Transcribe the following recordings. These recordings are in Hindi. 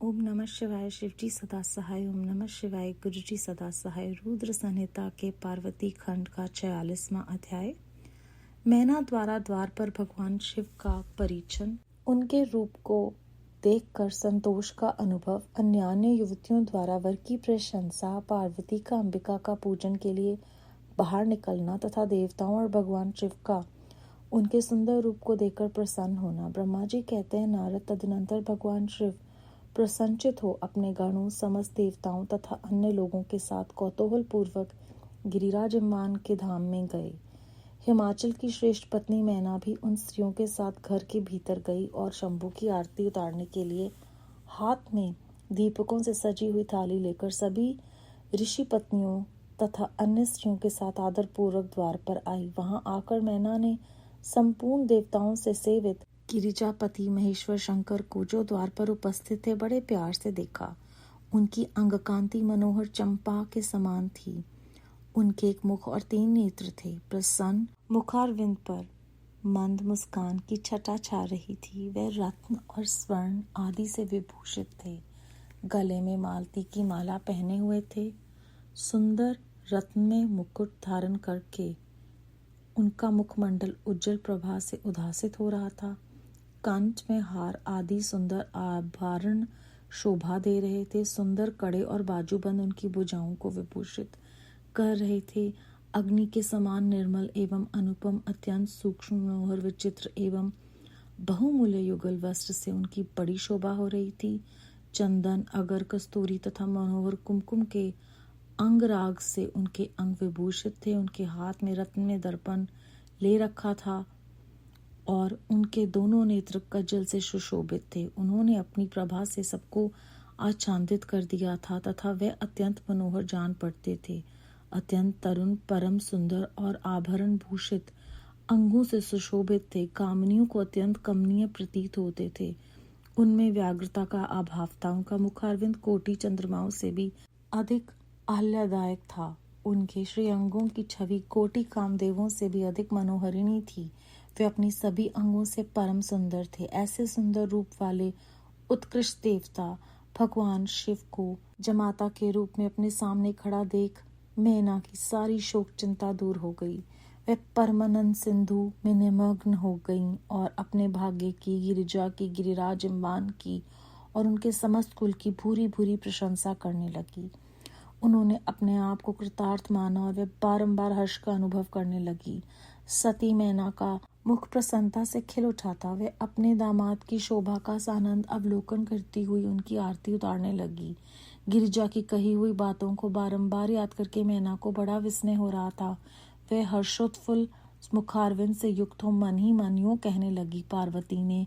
ओम नमः शिवाय। शिव जी सदा सहाय। ओम नमः शिवाय। गुरु जी सदा सहाय। रुद्र संहिता के पार्वती खंड का 46वां अध्याय। मैना द्वारा द्वार पर भगवान शिव का परिचन। उनके रूप को देखकर संतोष का अनुभव। अन्यान्य युवतियों द्वारा वर की प्रशंसा। पार्वती का अंबिका का पूजन के लिए बाहर निकलना तथा देवताओं और भगवान शिव का उनके सुंदर रूप को देखकर प्रसन्न होना। ब्रह्मा जी कहते हैं, नारद, तदनंतर भगवान शिव प्रसन्नचित हो अपने गणों, समस्त देवताओं तथा अन्य लोगों के साथ कौतूहल पूर्वक गिरिराज हिमवान के धाम में गए। हिमाचल की श्रेष्ठ पत्नी मैना भी उन स्त्रियों के साथ घर के भीतर गई और शंभू की आरती उतारने के लिए हाथ में दीपकों से सजी हुई थाली लेकर सभी ऋषि पत्नियों तथा अन्य स्त्रियों के साथ आदर पूर्वक द्वार पर आई। वहां आकर मैना ने संपूर्ण देवताओं से सेवित गिरिजापति महेश्वर शंकर को, जो द्वार पर उपस्थित थे, बड़े प्यार से देखा। उनकी अंगकांति मनोहर चंपा के समान थी। उनके एक मुख और 3 नेत्र थे। प्रसन्न मुखारविंद पर मंद मुस्कान की छटा छा रही थी। वे रत्न और स्वर्ण आदि से विभूषित थे। गले में मालती की माला पहने हुए थे। सुंदर रत्न में मुकुट धारण करके उनका मुखमंडल उज्जवल प्रभा से उद्भासित हो रहा था। कंठ में हार आदि सुंदर आभूषण शोभा दे रहे थे। सुंदर कड़े और बाजूबंद उनकी भुजाओं को विभूषित कर रहे थे। अग्नि के समान निर्मल एवं अनुपम, अत्यंत सूक्ष्म, मनोहर, विचित्र एवं बहुमूल्य युगल वस्त्र से उनकी बड़ी शोभा हो रही थी। चंदन, अगर, कस्तूरी तथा मनोहर कुमकुम के अंगराग से उनके अंग विभूषित थे। उनके हाथ में रत्न में दर्पण ले रखा था और उनके दोनों नेत्र कज्जल से सुशोभित थे। उन्होंने अपनी प्रभा से सबको आच्छादित कर दिया था तथा वे अत्यंत मनोहर जान पड़ते थे। अत्यंत तरुण, परम सुंदर और आभरण भूषित अंगों से सुशोभित थे। कामनियों को अत्यंत कमनीय प्रतीत होते थे। उनमें व्याग्रता का अभाव था। उनका मुखारविंद कोटि चंद्रमाओं से भी अधिक आह्लाददायक था। उनके श्रीअंगों की छवि कोटि कामदेवों से भी अधिक मनोहरिणी थी। वे अपनी सभी अंगों से परम सुंदर थे। ऐसे सुंदर रूप वाले उत्कृष्ट देवता भगवान शिव को जमाता के रूप में अपने सामने खड़ा देख मैना की सारी शोक चिंता दूर हो गई। वे परमानंद सिंधु में निमग्न हो गईं और अपने भाग्य की, गिरिजा की, गिरिराज हिमवान की और उनके समस्त कुल की भूरी भूरी प्रशंसा करने लगी। उन्होंने अपने आप को कृतार्थ माना और वे बारंबार हर्ष का अनुभव करने लगी। सती मैना का मुख प्रसन्नता से खिल उठा था। वे अपने दामाद की शोभा का आनंद अवलोकन करती हुई उनकी आरती उतारने लगी। गिरिजा की कही हुई बातों को बारंबार याद करके मैना को बड़ा विस्मय हो रहा था। वे हर्षोत्फुल्ल मुखारविंद से युक्त हो मन ही मन यूं कहने लगी, पार्वती ने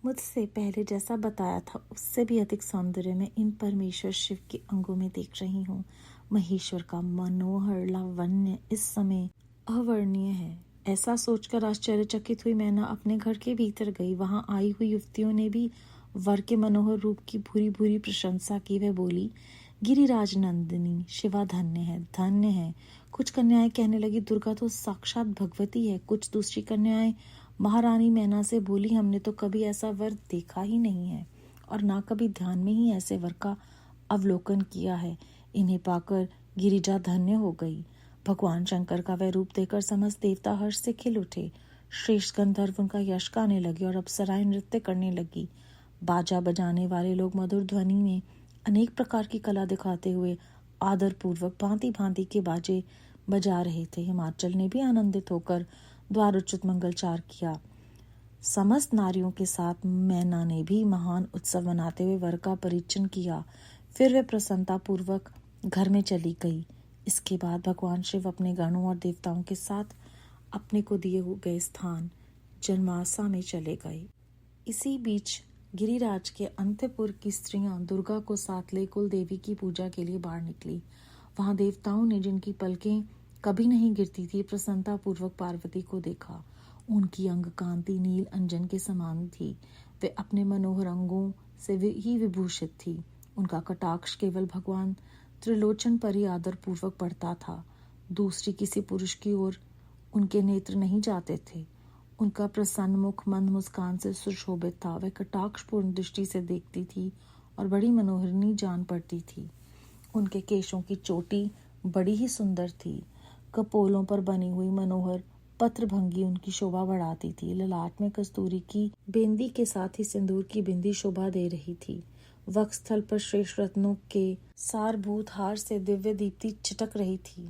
मुझसे पहले जैसा बताया था उससे भी अधिक सौंदर्य में इन परमेश्वर शिव के अंगों में देख रही हूँ। महेश्वर का मनोहर लावण्य इस समय अवर्णनीय है। ऐसा सोचकर आश्चर्यचकित हुई मैना अपने घर के भीतर गई। वहां आई हुई युवतियों ने भी वर के मनोहर रूप की भूरी भूरी प्रशंसा की। वह बोली, गिरिराज नंदिनी शिवा धन्य है, धन्य है। कुछ कन्याएं कहने लगी, दुर्गा तो साक्षात भगवती है। कुछ दूसरी कन्याएं महारानी मैना से बोली, हमने तो कभी ऐसा वर देखा ही नहीं है और ना कभी ध्यान में ही ऐसे वर का अवलोकन किया है। इन्हें पाकर गिरिजा धन्य हो गई। भगवान शंकर का वह रूप देखकर समस्त देवता हर्ष से खिल उठे। श्रेष्ठ गंधर्व उनका यश गाने लगे और अप्सराएं नृत्य करने लगी। बाजा बजाने वाले लोग मधुर ध्वनि में अनेक प्रकार की कला दिखाते हुए आदर पूर्वक भांति भांति के बाजे बजा रहे थे। हिमाचल ने भी आनंदित होकर द्वारोचित मंगलचार किया। समस्त नारियों के साथ मैना ने भी महान उत्सव मनाते हुए वर का परिचन किया। फिर वे प्रसन्नता पूर्वक घर में चली गई। इसके बाद भगवान शिव अपने गणों और देवताओं के साथ अपने को दिए गए स्थान जनवासा में चले गए। इसी बीच गिरिराज के अंतपुर की स्त्रियां दुर्गा को साथ ले कुल देवी की पूजा के लिए बाहर निकली। वहां देवताओं ने, जिनकी पलकें कभी नहीं गिरती थी, प्रसन्नता पूर्वक पार्वती को देखा। उनकी अंग कांति नील अंजन के समान थी। वे अपने मनोहर अंगों से ही विभूषित थी। उनका कटाक्ष केवल भगवान त्रिलोचन पर ही आदर पूर्वक पड़ता था। दूसरी किसी पुरुष की ओर उनके नेत्र नहीं जाते थे। उनका प्रसन्न मुख मंद मुस्कान से सुशोभित था। वह कटाक्षपूर्ण दृष्टि से देखती थी और बड़ी मनोहरनी जान पड़ती थी। उनके केशों की चोटी बड़ी ही सुंदर थी। कपोलों पर बनी हुई मनोहर पत्रभंगी उनकी शोभा बढ़ाती थी। ललाट में कस्तूरी की बेंदी के साथ ही सिंदूर की बिंदी शोभा दे रही थी। वक्षस्थल पर श्रेष्ठ रत्नों के सारभूत हार से दिव्य दीप्ति छिटक रही थी।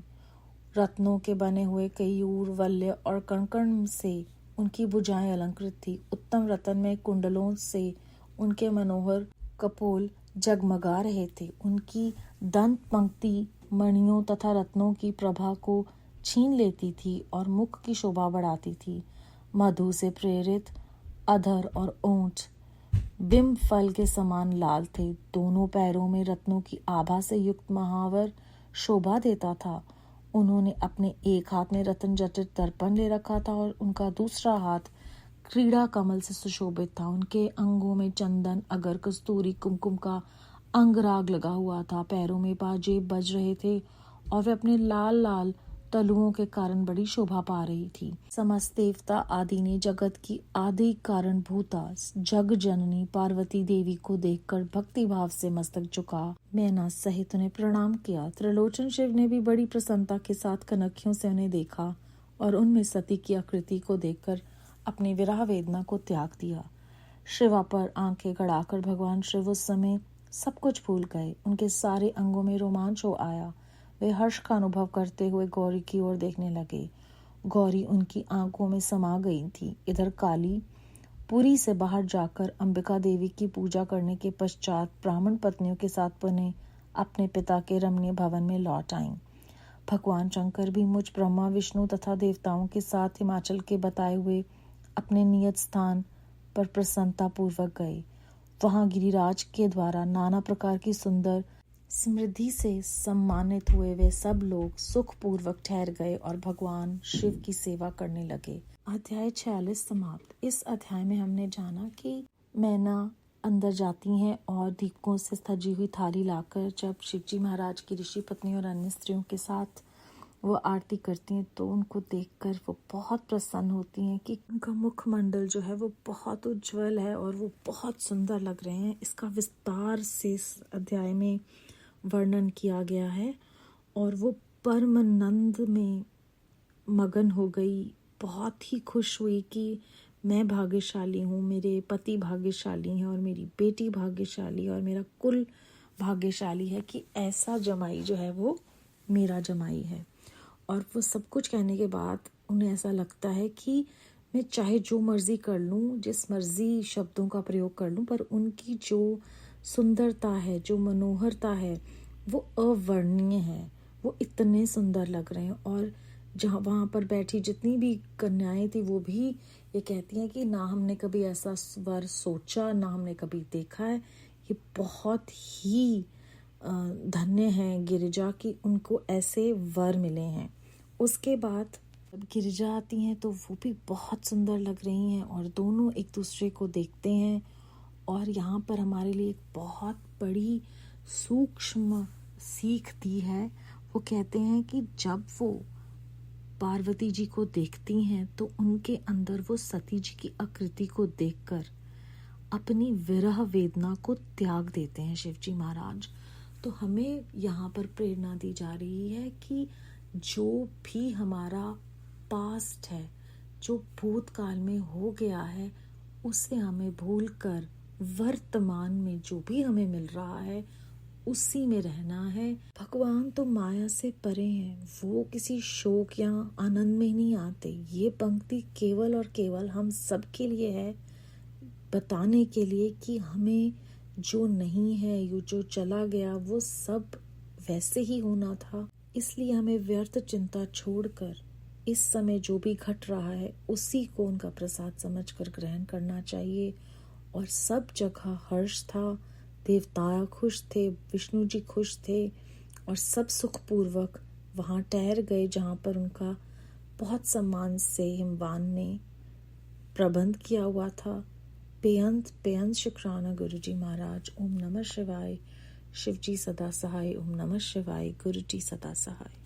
रत्नों के बने हुए कयूर, वल्य और कणकण से उनकी भुजाएं अलंकृत थी। उत्तम रत्न में कुंडलों से उनके मनोहर कपोल जगमगा रहे थे। उनकी दंत पंक्ति मणियों तथा रत्नों की प्रभा को छीन लेती थी और मुख की शोभा बढ़ाती थी। मधु से प्रेरित अधर और ओंठ बिंब फल के समान लाल थे। दोनों पैरों में रत्नों की आभा से युक्त महावर शोभा देता था। उन्होंने अपने एक हाथ में रत्न जटित दर्पण ले रखा था और उनका दूसरा हाथ क्रीड़ा कमल से सुशोभित था। उनके अंगों में चंदन, अगर, कस्तूरी, कुमकुम का अंगराग लगा हुआ था। पैरों में पाजेब बज रहे थे और वे अपने लाल लाल तलुओं के कारण बड़ी शोभा पा रही थी। समस्त देवता आदि ने जगत की आदि कारण भूता जग जननी पार्वती देवी को देखकर भक्ति भाव से मस्तक झुका मैना सहित उन्हें प्रणाम किया। त्रिलोचन शिव ने भी बड़ी प्रसन्नता के साथ कनखियों से उन्हें देखा और उनमें सती की आकृति को देखकर अपनी विरह वेदना को त्याग दिया। शिवा पर आंखें गड़ाकर भगवान शिव उस समय सब कुछ भूल गए। उनके सारे अंगों में रोमांच हो आया। वे हर्ष का अनुभव करते हुए गौरी की ओर देखने लगे। गौरी उनकी आंखों में समा गई थी। इधर काली पुरी से बाहर जाकर अंबिका देवी की पूजा करने के पश्चात ब्राह्मण पत्नियों के साथ पुनः अपने पिता के रमणीय भवन में लौट आईं। भगवान शंकर भी मुझ ब्रह्मा, विष्णु तथा देवताओं के साथ हिमाचल के बताए हुए अपने नियत स्थान पर प्रसन्नता पूर्वक गए। वहां गिरिराज के द्वारा नाना प्रकार की सुंदर समृद्धि से सम्मानित हुए वे सब लोग सुख पूर्वक ठहर गए और भगवान शिव की सेवा करने लगे। अध्याय 46 समाप्त। इस अध्याय में हमने जाना कि मैना अंदर जाती हैं और दीपकों से सजी हुई थाली लाकर जब शिवजी महाराज की ऋषि पत्नी और अन्य स्त्रियों के साथ वो आरती करती हैं तो उनको देखकर वो बहुत प्रसन्न होती हैं कि उनका मुखमंडल जो है वो बहुत उज्जवल है और वो बहुत सुंदर लग रहे हैं। इसका विस्तार से इस अध्याय में वर्णन किया गया है और वो परमानंद में मगन हो गई। बहुत ही खुश हुई कि मैं भाग्यशाली हूँ, मेरे पति भाग्यशाली हैं और मेरी बेटी भाग्यशाली और मेरा कुल भाग्यशाली है कि ऐसा जमाई जो है वो मेरा जमाई है। और वो सब कुछ कहने के बाद उन्हें ऐसा लगता है कि मैं चाहे जो मर्जी कर लूँ, जिस मर्जी शब्दों का प्रयोग कर लूँ, पर उनकी जो सुंदरता है, जो मनोहरता है, वो अवर्णनीय है। वो इतने सुंदर लग रहे हैं। और जहाँ वहाँ पर बैठी जितनी भी कन्याएं थी वो भी ये कहती हैं कि ना हमने कभी ऐसा वर सोचा, ना हमने कभी देखा है। ये बहुत ही धन्य है गिरिजा कि उनको ऐसे वर मिले हैं। उसके बाद जब गिरिजा आती हैं तो वो भी बहुत सुंदर लग रही हैं और दोनों एक दूसरे को देखते हैं। और यहाँ पर हमारे लिए एक बहुत बड़ी सूक्ष्म सीख दी है। वो कहते हैं कि जब वो पार्वती जी को देखती हैं तो उनके अंदर वो सती जी की आकृति को देखकर अपनी विरह वेदना को त्याग देते हैं शिवजी महाराज। तो हमें यहाँ पर प्रेरणा दी जा रही है कि जो भी हमारा पास्ट है, जो भूतकाल में हो गया है, उसे हमें भूलकर वर्तमान में जो भी हमें मिल रहा है उसी में रहना है। भगवान तो माया से परे हैं, वो किसी शोक या आनंद में नहीं आते। ये पंक्ति केवल और केवल हम सब के लिए है, बताने के लिए कि हमें जो नहीं है, ये जो चला गया, वो सब वैसे ही होना था। इसलिए हमें व्यर्थ चिंता छोड़कर इस समय जो भी घट रहा है उसी को उनका प्रसाद समझकर ग्रहण करना चाहिए। और सब जगह हर्ष था, देवता खुश थे, विष्णु जी खुश थे और सब सुखपूर्वक वहाँ ठहर गए जहाँ पर उनका बहुत सम्मान से हिमवान ने प्रबंध किया हुआ था। बेअंत शुक्राना गुरु जी महाराज। ओम नमः शिवाय। शिवजी सदा सहाय। ओम नमः शिवाय। गुरु जी सदा सहाय।